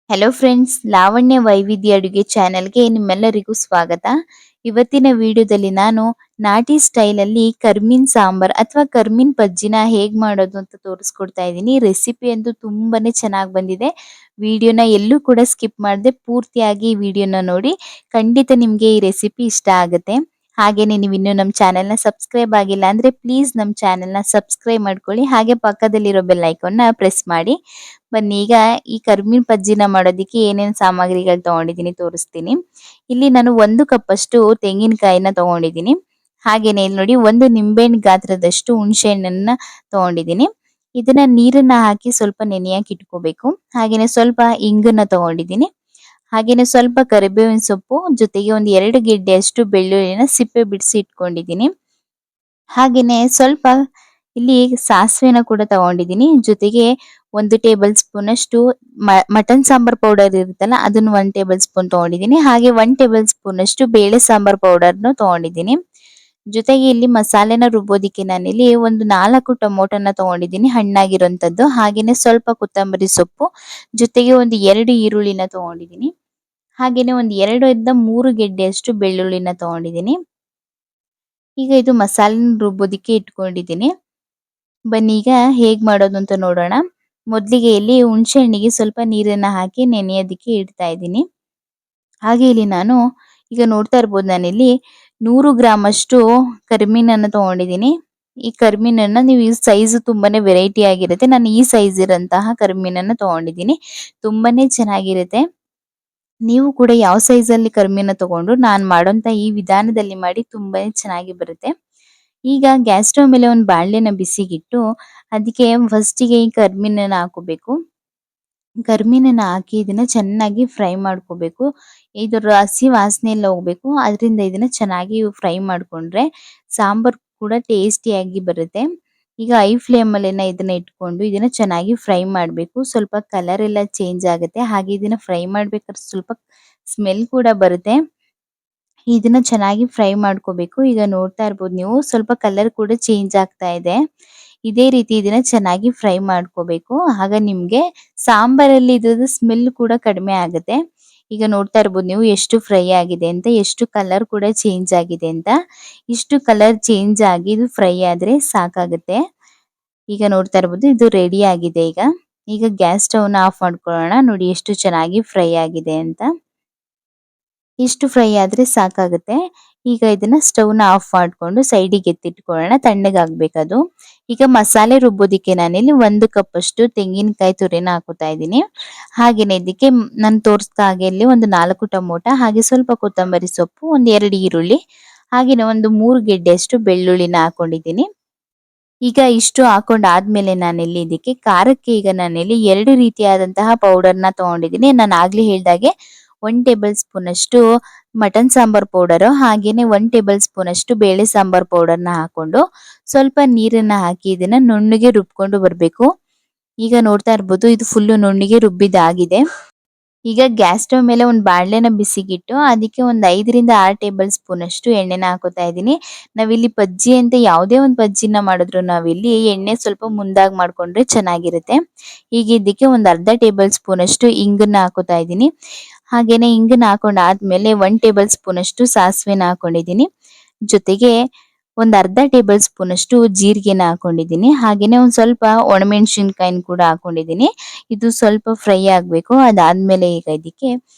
Hello friends, Lavanya ವೈವಿಧ್ಯ ಅಡುಗೆ ಚಾನೆಲ್ಗೆ ನಿಮ್ಮೆಲ್ಲರಿಗೂ ಸ್ವಾಗತ. ಇವತ್ತಿನ ವಿಡಿಯೋದಲ್ಲಿ ನಾನು ನಾಟಿ ಸ್ಟೈಲಲ್ಲಿ ಕರ್ಮೀನ್ ಸಾಂಬಾರ್ ಅಥವಾ ಕರ್ಮೀನ್ ಬಜ್ಜಿನ ಹೇಗ್ ಮಾಡೋದು ಅಂತ ತೋರಿಸ್ಕೊಡ್ತಾ ಇದ್ದೀನಿ. ರೆಸಿಪಿ ಅಂತೂ ತುಂಬಾನೇ ಚೆನ್ನಾಗಿ ಬಂದಿದೆ. ವಿಡಿಯೋನ ಎಲ್ಲೂ ಕೂಡ ಸ್ಕಿಪ್ ಮಾಡದೆ ಪೂರ್ತಿಯಾಗಿ ವಿಡಿಯೋನ ನೋಡಿ. ಖಂಡಿತ ನಿಮ್ಗೆ ಈ ರೆಸಿಪಿ ಇಷ್ಟ ಆಗುತ್ತೆ. ಹಾಗೇನೆ ನೀವು ಇನ್ನೂ ನಮ್ಮ ಚಾನೆಲ್ನ ಸಬ್ಸ್ಕ್ರೈಬ್ ಆಗಿಲ್ಲ ಅಂದ್ರೆ ಪ್ಲೀಸ್ ನಮ್ಮ ಚಾನೆಲ್ನ ಸಬ್ಸ್ಕ್ರೈಬ್ ಮಾಡ್ಕೊಳ್ಳಿ. ಹಾಗೆ ಪಕ್ಕದಲ್ಲಿರೋ ಬೆಲ್ ಐಕಾನ್ನ ಪ್ರೆಸ್ ಮಾಡಿ. ಬನ್ನಿ ಈಗ ಈ ಕರ್ಮೀನ್ ಬಜ್ಜಿನ ಮಾಡೋದಿಕ್ಕೆ ಏನೇನ್ ಸಾಮಗ್ರಿಗಳು ತಗೊಂಡಿದ್ದೀನಿ ತೋರಿಸ್ತೀನಿ. ಇಲ್ಲಿ ನಾನು 1 ಕಪ್ ಅಷ್ಟು ತೆಂಗಿನಕಾಯಿನ ತಗೊಂಡಿದ್ದೀನಿ. ಹಾಗೇನೆ ಇಲ್ಲಿ ನೋಡಿ ಒಂದು ನಿಂಬೆಹಣ್ಣು ಗಾತ್ರದಷ್ಟು ಹುಣಸೆ ಹಣ್ಣನ್ನ ತಗೊಂಡಿದ್ದೀನಿ. ಇದನ್ನ ನೀರನ್ನ ಹಾಕಿ ಸ್ವಲ್ಪ ನೆನೆಯಕ್ಕೆ ಇಟ್ಕೋಬೇಕು. ಹಾಗೇನೆ ಸ್ವಲ್ಪ ಇಂಗನ್ನ ತಗೊಂಡಿದ್ದೀನಿ. ಹಾಗೇನೆ ಸ್ವಲ್ಪ ಕರಿಬೇವಿನ ಸೊಪ್ಪು ಜೊತೆಗೆ ಒಂದು 2 ಗೆಡ್ಡೆಯಷ್ಟು ಬೆಳ್ಳುಳ್ಳಿನ ಸಿಪ್ಪೆ ಬಿಡಿಸಿ ಇಟ್ಕೊಂಡಿದ್ದೀನಿ. ಹಾಗೇನೆ ಸ್ವಲ್ಪ ಇಲ್ಲಿ ಸಾಸಿವೆನ ಕೂಡ ತಗೊಂಡಿದ್ದೀನಿ. ಜೊತೆಗೆ 1 ಟೇಬಲ್ ಸ್ಪೂನ್ ಅಷ್ಟು ಮಟನ್ ಸಾಂಬಾರ್ ಪೌಡರ್ ಇರುತ್ತಲ್ಲ ಅದನ್ನ 1 ಟೇಬಲ್ ಸ್ಪೂನ್ ತಗೊಂಡಿದ್ದೀನಿ. ಹಾಗೆ 1 ಟೇಬಲ್ ಸ್ಪೂನ್ ಅಷ್ಟು ಬೇಳೆ ಸಾಂಬಾರ್ ಪೌಡರ್ನು ತಗೊಂಡಿದ್ದೀನಿ. ಜೊತೆಗೆ ಇಲ್ಲಿ ಮಸಾಲೆನ ರುಬ್ಬೋದಿಕ್ಕೆ ನಾನಿಲ್ಲಿ ಒಂದು 4 ಟೊಮೊಟೊನ ತಗೊಂಡಿದ್ದೀನಿ ಹಣ್ಣಾಗಿರೋಂಥದ್ದು. ಹಾಗೇನೆ ಸ್ವಲ್ಪ ಕೊತ್ತಂಬರಿ ಸೊಪ್ಪು ಜೊತೆಗೆ ಒಂದು 2 ಈರುಳ್ಳಿನ ತಗೊಂಡಿದ್ದೀನಿ. ಹಾಗೇನೆ ಒಂದು 2 ಇಂದ 3 ಗೆಡ್ಡೆಯಷ್ಟು ಬೆಳ್ಳುಳ್ಳಿನ ತಗೊಂಡಿದ್ದೀನಿ. ಈಗ ಇದು ಮಸಾಲೆನ ರುಬ್ಬೋದಿಕ್ಕೆ ಇಟ್ಕೊಂಡಿದ್ದೀನಿ. ಬನ್ನಿ ಈಗ ಹೇಗ್ ಮಾಡೋದು ಅಂತ ನೋಡೋಣ. ಮೊದಲಿಗೆ ಇಲ್ಲಿ ಹುಣಸೆ ಹಣ್ಣಿಗೆ ಸ್ವಲ್ಪ ನೀರನ್ನ ಹಾಕಿ ನೆನೆಯೋದಿಕ್ಕೆ ಇಡ್ತಾ ಇದ್ದೀನಿ. ಹಾಗೆ ಇಲ್ಲಿ ನಾನು ಈಗ ನೋಡ್ತಾ ಇರ್ಬೋದು ನಾನಿಲ್ಲಿ 100 ಗ್ರಾಮ್ ಅಷ್ಟು ಕರಿಮೀನನ್ನ ತಗೊಂಡಿದ್ದೀನಿ. ಈ ಕರಿಮೀನನ್ನ ನೀವು ಈ ಸೈಜ್ ತುಂಬಾನೇ ವೆರೈಟಿ ಆಗಿರುತ್ತೆ. ನಾನು ಈ ಸೈಜ್ ಇರೋಂತಹ ಕರಿಮೀನನ್ನ ತಗೊಂಡಿದ್ದೀನಿ. ತುಂಬಾನೇ ಚೆನ್ನಾಗಿರುತ್ತೆ. ನೀವು ಕೂಡ ಯಾವ ಸೈಜ್ ಅಲ್ಲಿ ಕರಿಮೀನ ತಗೊಂಡು ನಾನು ಮಾಡೋಂತ ಈ ವಿಧಾನದಲ್ಲಿ ಮಾಡಿ ತುಂಬಾನೇ ಚೆನ್ನಾಗಿ ಬರುತ್ತೆ. ಈಗ ಗ್ಯಾಸ್ ಸ್ಟವ್ ಮೇಲೆ ಒಂದು ಬಾಣಲೆನ ಬಿಸಿಗಿಟ್ಟು ಅದಕ್ಕೆ ಫಸ್ಟಿಗೆ ಈ ಕರಿಮೀನನ್ನ ಹಾಕೋಬೇಕು. ಕರಿಮೀನನ್ನ ಹಾಕಿ ಇದನ್ನ ಚೆನ್ನಾಗಿ ಫ್ರೈ ಮಾಡ್ಕೋಬೇಕು. ಇದರ ಹಸಿ ವಾಸನೆ ಎಲ್ಲ ಹೋಗ್ಬೇಕು. ಅದರಿಂದ ಇದನ್ನ ಚೆನ್ನಾಗಿ ಫ್ರೈ ಮಾಡ್ಕೊಂಡ್ರೆ ಸಾಂಬಾರ್ ಕೂಡ ಟೇಸ್ಟಿಯಾಗಿ ಬರುತ್ತೆ. ಈಗ ಹೈ ಫ್ಲೇಮ್ ಅಲ್ಲೇನ ಇದನ್ನ ಇಟ್ಕೊಂಡು ಇದನ್ನ ಚೆನ್ನಾಗಿ ಫ್ರೈ ಮಾಡಬೇಕು. ಸ್ವಲ್ಪ ಕಲರ್ ಎಲ್ಲ ಚೇಂಜ್ ಆಗುತ್ತೆ. ಹಾಗೆ ಇದನ್ನ ಫ್ರೈ ಮಾಡ್ಬೇಕಾದ್ರೆ ಸ್ವಲ್ಪ ಸ್ಮೆಲ್ ಕೂಡ ಬರುತ್ತೆ. ಇದನ್ನ ಚೆನ್ನಾಗಿ ಫ್ರೈ ಮಾಡ್ಕೋಬೇಕು. ಈಗ ನೋಡ್ತಾ ಇರ್ಬೋದು ನೀವು ಸ್ವಲ್ಪ ಕಲರ್ ಕೂಡ ಚೇಂಜ್ ಆಗ್ತಾ ಇದೆ. ಇದೇ ರೀತಿ ಇದನ್ನ ಚೆನ್ನಾಗಿ ಫ್ರೈ ಮಾಡ್ಕೋಬೇಕು. ಆಗ ನಿಮ್ಗೆ ಸಾಂಬಾರಲ್ಲಿ ಇದ್ರದ್ದು ಸ್ಮೆಲ್ ಕೂಡ ಕಡಿಮೆ ಆಗುತ್ತೆ. ಈಗ ನೋಡ್ತಾ ಇರ್ಬೋದು ನೀವು ಎಷ್ಟು ಫ್ರೈ ಆಗಿದೆ ಅಂತ, ಎಷ್ಟು ಕಲರ್ ಕೂಡ ಚೇಂಜ್ ಆಗಿದೆ ಅಂತ. ಇಷ್ಟು ಕಲರ್ ಚೇಂಜ್ ಆಗಿ ಇದು ಫ್ರೈ ಆದ್ರೆ ಸಾಕಾಗುತ್ತೆ. ಈಗ ನೋಡ್ತಾ ಇರ್ಬೋದು ಇದು ರೆಡಿ ಆಗಿದೆ ಈಗ. ಈಗ ಗ್ಯಾಸ್ ಸ್ಟವ್ನ ಆಫ್ ಮಾಡ್ಕೊಳ್ಳೋಣ. ನೋಡಿ ಎಷ್ಟು ಚೆನ್ನಾಗಿ ಫ್ರೈ ಆಗಿದೆ ಅಂತ. ಇಷ್ಟು ಫ್ರೈ ಆದ್ರೆ ಸಾಕಾಗುತ್ತೆ. ಈಗ ಇದನ್ನ ಸ್ಟವ್ನ ಆಫ್ ಮಾಡ್ಕೊಂಡು ಸೈಡಿಗೆ ಎತ್ತಿಟ್ಕೊಳ್ಳೋಣ. ತಣ್ಣಗಾಗ್ಬೇಕದು. ಈಗ ಮಸಾಲೆ ರುಬ್ಬೋದಿಕ್ಕೆ ನಾನಿಲ್ಲಿ 1 ಕಪ್ ಅಷ್ಟು ತೆಂಗಿನಕಾಯಿ ತುರಿನ ಹಾಕೋತಾ ಇದ್ದೀನಿ. ಹಾಗೇನೆ ಇದಕ್ಕೆ ನಾನು ತೋರಿಸ್ತಾ ಹಾಗೆ ಇಲ್ಲಿ ಒಂದು 4 ಟೊಮೊಟೊ ಹಾಗೆ ಸ್ವಲ್ಪ ಕೊತ್ತಂಬರಿ ಸೊಪ್ಪು, ಒಂದು 2 ಈರುಳ್ಳಿ, ಹಾಗೇನೆ ಒಂದು 3 ಗೆಡ್ಡೆಯಷ್ಟು ಬೆಳ್ಳುಳ್ಳಿನ ಹಾಕೊಂಡಿದ್ದೀನಿ. ಈಗ ಇಷ್ಟು ಹಾಕೊಂಡಾದ್ಮೇಲೆ ನಾನಿಲ್ಲಿ ಇದಕ್ಕೆ ಖಾರಕ್ಕೆ ಈಗ ನಾನಿಲ್ಲಿ 2 ರೀತಿಯಾದಂತಹ ಪೌಡರ್‌ನ ತಗೊಂಡಿದ್ದೀನಿ. ನಾನು ಆಗ್ಲೇ ಹೇಳ್ದಾಗೆ 1 ಟೇಬಲ್ ಸ್ಪೂನ್ ಅಷ್ಟು ಮಟನ್ ಸಾಂಬಾರ್ ಪೌಡರು, ಹಾಗೇನೆ 1 ಟೇಬಲ್ ಸ್ಪೂನ್ ಅಷ್ಟು ಬೇಳೆ ಸಾಂಬಾರ್ ಪೌಡರ್‌ನ ಹಾಕೊಂಡು ಸ್ವಲ್ಪ ನೀರನ್ನ ಹಾಕಿ ಇದನ್ನ ನುಣ್ಣಗೆ ರುಬ್ಕೊಂಡು ಬರ್ಬೇಕು. ಈಗ ನೋಡ್ತಾ ಇರ್ಬೋದು ಇದು ಫುಲ್ಲು ನುಣ್ಣಗೆ ರುಬ್ಬಿದ್ದಾಗಿದೆ. ಈಗ ಗ್ಯಾಸ್ ಸ್ಟವ್ ಮೇಲೆ ಒಂದು ಬಾಣಲೆನ ಬಿಸಿಗಿಟ್ಟು ಅದಕ್ಕೆ ಒಂದು 5 ರಿಂದ 6 ಟೇಬಲ್ ಸ್ಪೂನ್ ಅಷ್ಟು ಎಣ್ಣೆನ ಹಾಕೋತಾ ಇದ್ದೀನಿ. ನಾವಿಲ್ಲಿ ಬಜ್ಜಿ ಅಂತ ಯಾವುದೇ ಒಂದು ಬಜ್ಜಿನ ಮಾಡಿದ್ರು ನಾವಿಲ್ಲಿ ಎಣ್ಣೆ ಸ್ವಲ್ಪ ಮುಂದಾಗಿ ಮಾಡ್ಕೊಂಡ್ರೆ ಚೆನ್ನಾಗಿರುತ್ತೆ. ಈಗ ಇದಕ್ಕೆ ಒಂದು ಅರ್ಧ ಟೇಬಲ್ ಸ್ಪೂನ್ ಅಷ್ಟು ಇಂಗನ್ನ ಹಾಕೋತಾ ಇದ್ದೀನಿ. ಹಾಗೇನೆ ಇಂಗನ್ನ ಹಾಕೊಂಡಾದ್ಮೇಲೆ 1 ಟೇಬಲ್ ಸ್ಪೂನ್ ಅಷ್ಟು ಸಾಸಿವೆನ ಹಾಕೊಂಡಿದ್ದೀನಿ. ಜೊತೆಗೆ ಒಂದು ಅರ್ಧ ಟೇಬಲ್ ಸ್ಪೂನ್ ಅಷ್ಟು ಜೀರಿಗೆನ ಹಾಕೊಂಡಿದ್ದೀನಿ. ಹಾಗೇನೆ ಒಂದು ಸ್ವಲ್ಪ ಒಣಮೆಣಸಿನಕಾಯಿನ ಕೂಡ ಹಾಕೊಂಡಿದ್ದೀನಿ. ಇದು ಸ್ವಲ್ಪ ಫ್ರೈ ಆಗ್ಬೇಕು. ಅದಾದ್ಮೇಲೆ ಈಗ ಇದಕ್ಕೆ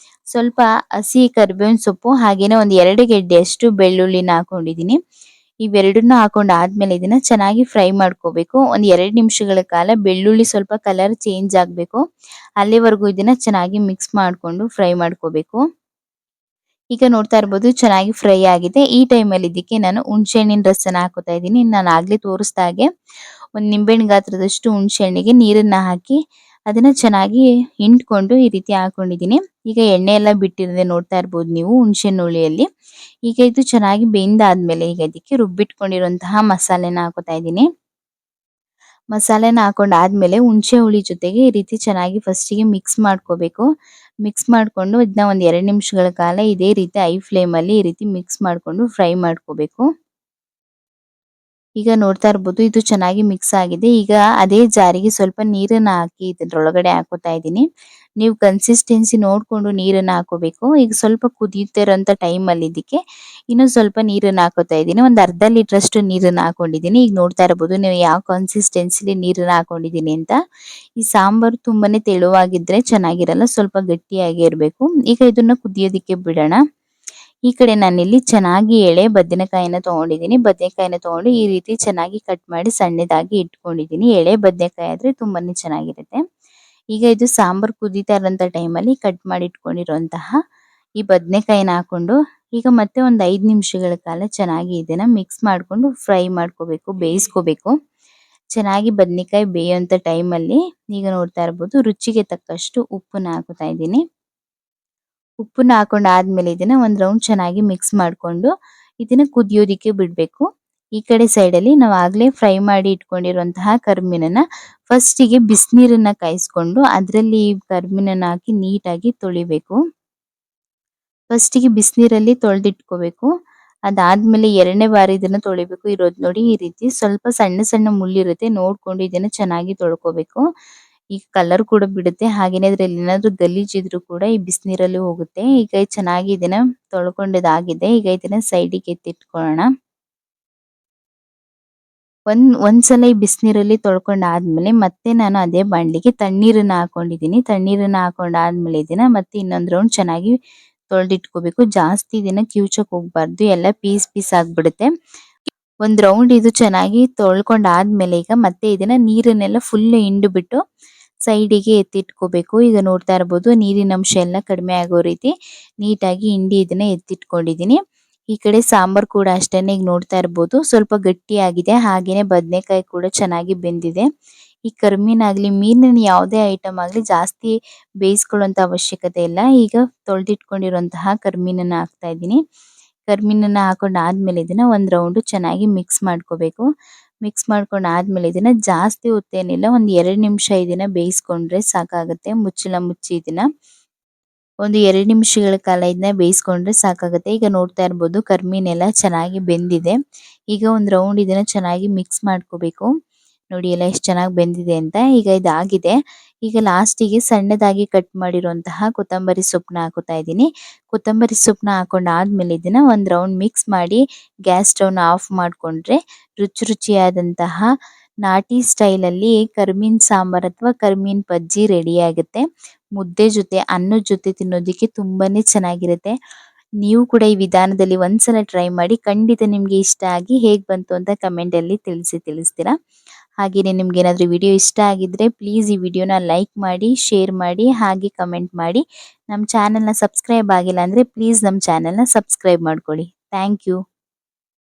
ಸ್ವಲ್ಪ ಹಸಿ ಕರಿಬೇವಿನ ಸೊಪ್ಪು ಹಾಗೇನೆ ಒಂದು 2 ಗೆಡ್ಡೆಯಷ್ಟು ಬೆಳ್ಳುಳ್ಳಿನ ಹಾಕೊಂಡಿದ್ದೀನಿ. ಇವೆರಡನ್ನೂ ಹಾಕೊಂಡಾದ್ಮೇಲೆ ಇದನ್ನ ಚೆನ್ನಾಗಿ ಫ್ರೈ ಮಾಡ್ಕೋಬೇಕು. ಒಂದು 2 ನಿಮಿಷಗಳ ಕಾಲ ಬೆಳ್ಳುಳ್ಳಿ ಸ್ವಲ್ಪ ಕಲರ್ ಚೇಂಜ್ ಆಗ್ಬೇಕು. ಅಲ್ಲಿವರೆಗೂ ಇದನ್ನ ಚೆನ್ನಾಗಿ ಮಿಕ್ಸ್ ಮಾಡ್ಕೊಂಡು ಫ್ರೈ ಮಾಡ್ಕೋಬೇಕು. ಈಗ ನೋಡ್ತಾ ಇರ್ಬೋದು ಚೆನ್ನಾಗಿ ಫ್ರೈ ಆಗಿದೆ. ಈ ಟೈಮಲ್ಲಿ ಇದಕ್ಕೆ ನಾನು ಹುಣಸೆ ಹಣ್ಣಿನ ರಸನ ಹಾಕೋತಾ ಇದ್ದೀನಿ. ನಾನು ಆಗ್ಲೇ ತೋರಿಸ್ದ ಹಾಗೆ ಒಂದು ನಿಂಬೆಹಣ್ಣು ಗಾತ್ರದಷ್ಟು ಹುಣಸೆ ಹಣ್ಣಿಗೆ ನೀರನ್ನ ಹಾಕಿ ಅದನ್ನ ಚೆನ್ನಾಗಿ ಹಿಂಡ್ಕೊಂಡು ಈ ರೀತಿ ಹಾಕೊಂಡಿದ್ದೀನಿ. ಈಗ ಎಣ್ಣೆ ಎಲ್ಲ ಬಿಟ್ಟಿರೋದೆ ನೋಡ್ತಾ ಇರ್ಬೋದು ನೀವು ಹುಣಸೆ ಹಣ್ಣು ಹುಳಿಯಲ್ಲಿ. ಈಗ ಇದು ಚೆನ್ನಾಗಿ ಬೆಂದಾದ್ಮೇಲೆ ಈಗ ಇದಕ್ಕೆ ರುಬ್ಬಿಟ್ಕೊಂಡಿರುವಂತಹ ಮಸಾಲೆನ ಹಾಕೋತಾ ಇದ್ದೀನಿ. ಮಸಾಲೆನ ಹಾಕೊಂಡಾದ್ಮೇಲೆ ಹುಣಸೆ ಹುಳಿ ಜೊತೆಗೆ ಈ ರೀತಿ ಚೆನ್ನಾಗಿ ಫಸ್ಟಿಗೆ ಮಿಕ್ಸ್ ಮಾಡ್ಕೋಬೇಕು. ಮಿಕ್ಸ್ ಮಾಡ್ಕೊಂಡು ಇದನ್ನ ಒಂದು 2 ನಿಮಿಷಗಳ ಕಾಲ ಇದೇ ರೀತಿ ಹೈ ಫ್ಲೇಮಲ್ಲಿ ಈ ರೀತಿ ಮಿಕ್ಸ್ ಮಾಡ್ಕೊಂಡು ಫ್ರೈ ಮಾಡ್ಕೋಬೇಕು. ಈಗ ನೋಡ್ತಾ ಇರ್ಬೋದು ಇದು ಚೆನ್ನಾಗಿ ಮಿಕ್ಸ್ ಆಗಿದೆ. ಈಗ ಅದೇ ಜಾರಿಗೆ ಸ್ವಲ್ಪ ನೀರನ್ನ ಹಾಕಿ ಇದ್ರೊಳಗಡೆ ಹಾಕೋತಾ ಇದ್ದೀನಿ. ನೀವು ಕನ್ಸಿಸ್ಟೆನ್ಸಿ ನೋಡ್ಕೊಂಡು ನೀರನ್ನ ಹಾಕೋಬೇಕು. ಈಗ ಸ್ವಲ್ಪ ಕುದಿಯುತ್ತಿರೋಂಥ ಟೈಮಲ್ಲಿ ಇದಕ್ಕೆ ಇನ್ನೊಂದು ಸ್ವಲ್ಪ ನೀರನ್ನ ಹಾಕೋತಾ ಇದ್ದೀನಿ. ಒಂದು ಅರ್ಧ ಲೀಟ್ರಷ್ಟು ನೀರನ್ನ ಹಾಕೊಂಡಿದ್ದೀನಿ. ಈಗ ನೋಡ್ತಾ ಇರಬಹುದು ನೀವು ಯಾವ ಕನ್ಸಿಸ್ಟೆನ್ಸಿಲಿ ನೀರನ್ನ ಹಾಕೊಂಡಿದ್ದೀನಿ ಅಂತ. ಈ ಸಾಂಬಾರು ತುಂಬಾನೇ ತೆಳುವಾಗಿದ್ರೆ ಚೆನ್ನಾಗಿರಲ್ಲ, ಸ್ವಲ್ಪ ಗಟ್ಟಿಯಾಗಿ ಇರಬೇಕು. ಈಗ ಇದನ್ನ ಕುದಿಯೋದಿಕ್ಕೆ ಬಿಡೋಣ. ಈ ಕಡೆ ನಾನಿಲ್ಲಿ ಚೆನ್ನಾಗಿ ಎಳೆ ಬದನೆಕಾಯಿನ ತಗೊಂಡಿದ್ದೀನಿ. ಬದನೆಕಾಯಿನ ತಗೊಂಡು ಈ ರೀತಿ ಚೆನ್ನಾಗಿ ಕಟ್ ಮಾಡಿ ಸಣ್ಣದಾಗಿ ಇಟ್ಕೊಂಡಿದ್ದೀನಿ. ಎಳೆ ಬದನೆಕಾಯಿ ಆದ್ರೆ ತುಂಬಾನೇ ಚೆನ್ನಾಗಿರುತ್ತೆ. ಈಗ ಇದು ಸಾಂಬಾರ್ ಕುದೀತಾ ಇರೋಂಥ ಟೈಮಲ್ಲಿ ಕಟ್ ಮಾಡಿ ಇಟ್ಕೊಂಡಿರುವಂತಹ ಈ ಬದನೆಕಾಯಿನ ಹಾಕೊಂಡು ಈಗ ಮತ್ತೆ ಒಂದು 5 ನಿಮಿಷಗಳ ಕಾಲ ಚೆನ್ನಾಗಿ ಇದನ್ನ ಮಿಕ್ಸ್ ಮಾಡ್ಕೊಂಡು ಫ್ರೈ ಮಾಡ್ಕೋಬೇಕು, ಬೇಯಿಸ್ಕೋಬೇಕು. ಚೆನ್ನಾಗಿ ಬದನೆಕಾಯಿ ಬೇಯುವಂಥ ಟೈಮಲ್ಲಿ ಈಗ ನೋಡ್ತಾ ಇರಬಹುದು ರುಚಿಗೆ ತಕ್ಕಷ್ಟು ಉಪ್ಪನ್ನ ಹಾಕೋತಾ ಇದ್ದೀನಿ. ಉಪ್ಪನ್ನ ಹಾಕೊಂಡು ಆದ್ಮೇಲೆ ಇದನ್ನ ಒಂದ್ ರೌಂಡ್ ಚೆನ್ನಾಗಿ ಮಿಕ್ಸ್ ಮಾಡ್ಕೊಂಡು ಇದನ್ನ ಕುದಿಯೋದಿಕ್ಕೆ ಬಿಡ್ಬೇಕು. ಈ ಕಡೆ ಸೈಡ್ ಅಲ್ಲಿ ನಾವು ಆಗ್ಲೇ ಫ್ರೈ ಮಾಡಿ ಇಟ್ಕೊಂಡಿರುವಂತಹ ಕರಿಮೀನನ್ನ ಫಸ್ಟಿಗೆ ಬಿಸಿನೀರನ್ನ ಕಾಯಿಸ್ಕೊಂಡು ಅದರಲ್ಲಿ ಕರಿಮೀನನ್ನ ಹಾಕಿ ನೀಟಾಗಿ ತೊಳಿಬೇಕು. ಫಸ್ಟಿಗೆ ಬಿಸಿನೀರಲ್ಲಿ ತೊಳೆದಿಟ್ಕೋಬೇಕು. ಅದಾದ್ಮೇಲೆ ಎರಡನೇ ಬಾರಿ ಇದನ್ನ ತೊಳಿಬೇಕು. ಇರೋದು ನೋಡಿ ಈ ರೀತಿ ಸ್ವಲ್ಪ ಸಣ್ಣ ಸಣ್ಣ ಮುಳ್ಳಿರುತ್ತೆ, ನೋಡ್ಕೊಂಡು ಇದನ್ನ ಚೆನ್ನಾಗಿ ತೊಳ್ಕೋಬೇಕು. ಈಗ ಕಲರ್ ಕೂಡ ಬಿಡುತ್ತೆ, ಹಾಗೇನೆ ಅದ್ರಲ್ಲಿ ಏನಾದ್ರು ಗಲೀಜಿದ್ರು ಕೂಡ ಈ ಬಿಸಿನೀರಲ್ಲಿ ಹೋಗುತ್ತೆ. ಈಗ ಚೆನ್ನಾಗಿ ಇದನ್ನ ತೊಳ್ಕೊಂಡಿದ್ದಾಗಿದೆ. ಈಗ ಇದನ್ನ ಸೈಡಿಗೆ ಎತ್ತಿಟ್ಕೊಳ್ಳೋಣ. ಒಂದ್ಸಲ ಈ ಬಿಸಿನೀರಲ್ಲಿ ತೊಳ್ಕೊಂಡಾದ್ಮೇಲೆ ಮತ್ತೆ ನಾನು ಅದೇ ಬಾಂಡ್ಲಿಗೆ ತಣ್ಣೀರನ್ನ ಹಾಕೊಂಡಿದ್ದೀನಿ. ತಣ್ಣೀರನ್ನ ಹಾಕೊಂಡಾದ್ಮೇಲೆ ಇದನ್ನ ಮತ್ತೆ ಇನ್ನೊಂದ್ ರೌಂಡ್ ಚೆನ್ನಾಗಿ ತೊಳೆದಿಟ್ಕೋಬೇಕು. ಜಾಸ್ತಿ ಇದನ್ನ ಕಿವುಚಕ್ ಹೋಗ್ಬಾರ್ದು, ಎಲ್ಲ ಪೀಸ್ ಪೀಸ್ ಆಗ್ಬಿಡುತ್ತೆ. ಒಂದ್ ರೌಂಡ್ ಇದು ಚೆನ್ನಾಗಿ ತೊಳ್ಕೊಂಡಾದ್ಮೇಲೆ ಈಗ ಮತ್ತೆ ಇದನ್ನ ನೀರನ್ನೆಲ್ಲ ಫುಲ್ ಹಿಂಡ್ಬಿಟ್ಟು ಸೈಡಿಗೆ ಎತ್ತಿಟ್ಕೋಬೇಕು. ಈಗ ನೋಡ್ತಾ ಇರಬಹುದು ನೀರಿನ ಅಂಶ ಎಲ್ಲ ಕಡಿಮೆ ಆಗೋ ರೀತಿ ನೀಟಾಗಿ ಹಿಂಡಿ ಇದನ್ನ ಎತ್ತಿಟ್ಕೊಂಡಿದ್ದೀನಿ. ಈ ಕಡೆ ಸಾಂಬಾರ್ ಕೂಡ ಅಷ್ಟೇನೆ ಈಗ ನೋಡ್ತಾ ಇರಬಹುದು ಸ್ವಲ್ಪ ಗಟ್ಟಿಯಾಗಿದೆ, ಹಾಗೇನೆ ಬದನೆಕಾಯಿ ಕೂಡ ಚೆನ್ನಾಗಿ ಬೆಂದಿದೆ. ಈ ಕರಿಮೀನಾಗ್ಲಿ ಮೀನಿನ ಯಾವುದೇ ಐಟಮ್ ಆಗ್ಲಿ ಜಾಸ್ತಿ ಬೇಯಿಸ್ಕೊಳ್ಳುವಂತ ಅವಶ್ಯಕತೆ ಇಲ್ಲ. ಈಗ ತೊಳೆದಿಟ್ಕೊಂಡಿರುವಂತಹ ಕರಿಮೀನನ್ನ ಹಾಕ್ತಾ ಇದ್ದೀನಿ. ಕರಿಮೀನನ್ನ ಹಾಕೊಂಡ್ ಆದ್ಮೇಲೆ ಇದನ್ನ ಒಂದ್ ರೌಂಡ್ ಚೆನ್ನಾಗಿ ಮಿಕ್ಸ್ ಮಾಡ್ಕೋಬೇಕು. ಮಿಕ್ಸ್ ಮಾಡ್ಕೊಂಡ್ ಆದ್ಮೇಲೆ ಇದನ್ನ ಜಾಸ್ತಿ ಹೊತ್ತೇನಿಲ್ಲ, ಒಂದ್ 2 ನಿಮಿಷ ಇದನ್ನ ಬೇಯಿಸ್ಕೊಂಡ್ರೆ ಸಾಕಾಗುತ್ತೆ. ಮುಚ್ಚಳ ಮುಚ್ಚಿ ಇದನ್ನ ಒಂದು 2 ನಿಮಿಷಗಳ ಕಾಲ ಇದನ್ನ ಬೇಯಿಸ್ಕೊಂಡ್ರೆ ಸಾಕಾಗುತ್ತೆ. ಈಗ ನೋಡ್ತಾ ಇರ್ಬೋದು ಕರಿಮೀನೆಲ್ಲ ಚೆನ್ನಾಗಿ ಬೆಂದಿದೆ. ಈಗ ಒಂದ್ ರೌಂಡ್ ಇದನ್ನ ಚೆನ್ನಾಗಿ ಮಿಕ್ಸ್ ಮಾಡ್ಕೋಬೇಕು. ನೋಡಿ ಎಲ್ಲ ಎಷ್ಟು ಚೆನ್ನಾಗಿ ಬೆಂದಿದೆ ಅಂತ. ಈಗ ಇದಾಗಿದೆ. ಈಗ ಲಾಸ್ಟಿಗೆ ಸಣ್ಣದಾಗಿ ಕಟ್ ಮಾಡಿರುವಂತಹ ಕೊತ್ತಂಬರಿ ಸೊಪ್ಪನ್ನ ಹಾಕೋತಾ ಇದ್ದೀನಿ. ಕೊತ್ತಂಬರಿ ಸೊಪ್ಪನ್ನ ಹಾಕೊಂಡಾದ್ಮೇಲೆ ಇದನ್ನ ಒಂದ್ ರೌಂಡ್ ಮಿಕ್ಸ್ ಮಾಡಿ ಗ್ಯಾಸ್ ಸ್ಟವ್ನ ಆಫ್ ಮಾಡ್ಕೊಂಡ್ರೆ ರುಚಿ ರುಚಿಯಾದಂತಹ ನಾಟಿ ಸ್ಟೈಲ್ ಅಲ್ಲಿ ಕರಿಮೀನ್ ಸಾಂಬಾರ್ ಅಥವಾ ಕರಿಮೀನ್ ಬಜ್ಜಿ ರೆಡಿ ಆಗುತ್ತೆ. ಮುದ್ದೆ ಜೊತೆ ಅನ್ನದ ಜೊತೆ ತಿನ್ನೋದಿಕ್ಕೆ ತುಂಬಾನೇ ಚೆನ್ನಾಗಿರುತ್ತೆ. ನೀವು ಕೂಡ ಈ ವಿಧಾನದಲ್ಲಿ ಒಂದ್ಸಲ ಟ್ರೈ ಮಾಡಿ, ಖಂಡಿತ ನಿಮ್ಗೆ ಇಷ್ಟ ಆಗಿ ಹೇಗ್ ಬಂತು ಅಂತ ಕಮೆಂಟ್ ಅಲ್ಲಿ ತಿಳಿಸ್ತೀರಾ. ಹಾಗೇನೆ ನಿಮ್ಗೆ ಏನಾದ್ರೂ ವಿಡಿಯೋ ಇಷ್ಟ ಆಗಿದ್ರೆ ಪ್ಲೀಸ್ ಈ ವಿಡಿಯೋನ ಲೈಕ್ ಮಾಡಿ, ಶೇರ್ ಮಾಡಿ, ಹಾಗೆ ಕಮೆಂಟ್ ಮಾಡಿ. ನಮ್ಮ ಚಾನೆಲ್ನ ಸಬ್ಸ್ಕ್ರೈಬ್ ಆಗಿಲ್ಲ ಅಂದ್ರೆ ಪ್ಲೀಸ್ ನಮ್ಮ ಚಾನೆಲ್ನ ಸಬ್ಸ್ಕ್ರೈಬ್ ಮಾಡ್ಕೊಳ್ಳಿ. Thank you.